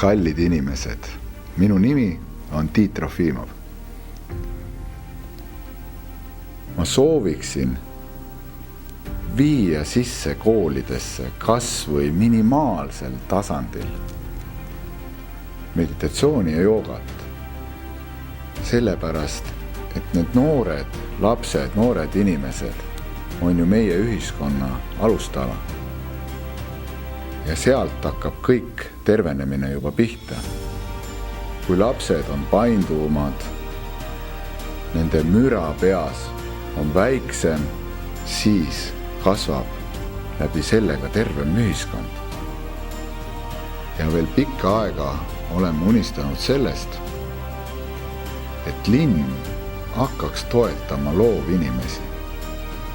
Kallid inimesed, minu nimi on Tiit Trofimov. Ma sooviksin viia sisse koolidesse kas või minimaalsel tasandil meditatsiooni ja joogat. Sellepärast, et need noored lapsed, noored inimesed on ju meie ühiskonna alustala. Ja sealt hakkab kõik tervenemine juba pihta. Kui lapsed on painduvamad, nende müra peas on väiksem, siis kasvab läbi sellega tervem ühiskond. Ja veel pikka aega oleme unistanud sellest, et linn hakkaks toetama loovinimesi.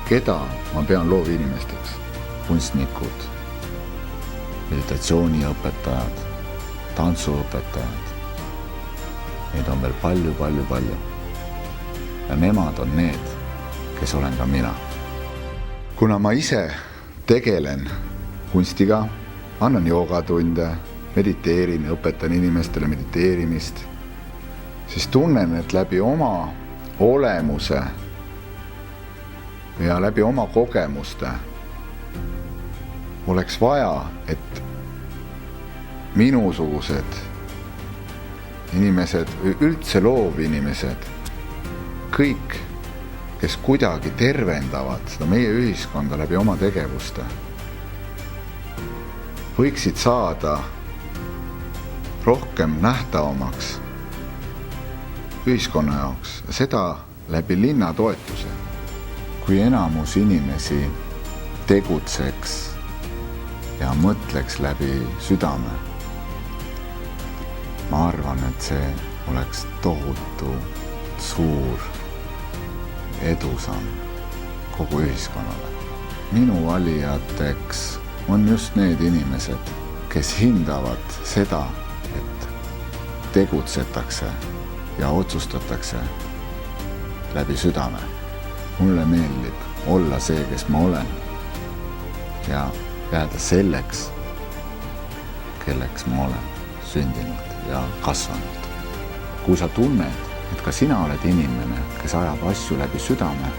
Keda ma pean loovinimesteks? Kunstnikud, meditatsiooniõpetajad, tantsuõpetajad. Neid on veel palju. Ja nemad on need, kes olen ka mina. Kuna ma ise tegelen kunstiga, annan joogatunde, mediteerin, õpetan inimestele mediteerimist, siis tunnen, et läbi oma olemuse ja läbi oma kogemuste oleks vaja, et minusugused inimesed, üldse loovinimesed, kõik, kes kuidagi tervendavad seda meie ühiskonda läbi oma tegevuste, võiksid saada rohkem nähtavamaks ühiskonna jaoks, seda läbi linna toetuse. Kui enamus inimesi tegutseks ja mõtleks läbi südame, ma arvan, et see oleks tohutu suur edusamm kogu ühiskonnale. Minu valijateks on just need inimesed, kes hindavad seda, et tegutsetakse ja otsustatakse läbi südame. Mulle meeldib olla see, kes ma olen ja jääda selleks, kelleks ma olen sündinud ja kasvanud. Kui sa tunned, et ka sina oled inimene, kes ajab asju läbi südame,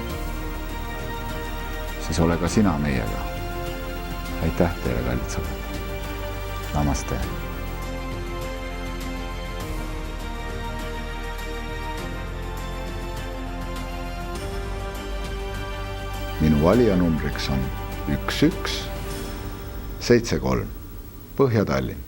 siis ole ka sina meiega. Aitäh teile, kallid sõbrad. Namaste. Minu valijanumbriks on 1173 Põhja-Tallinn.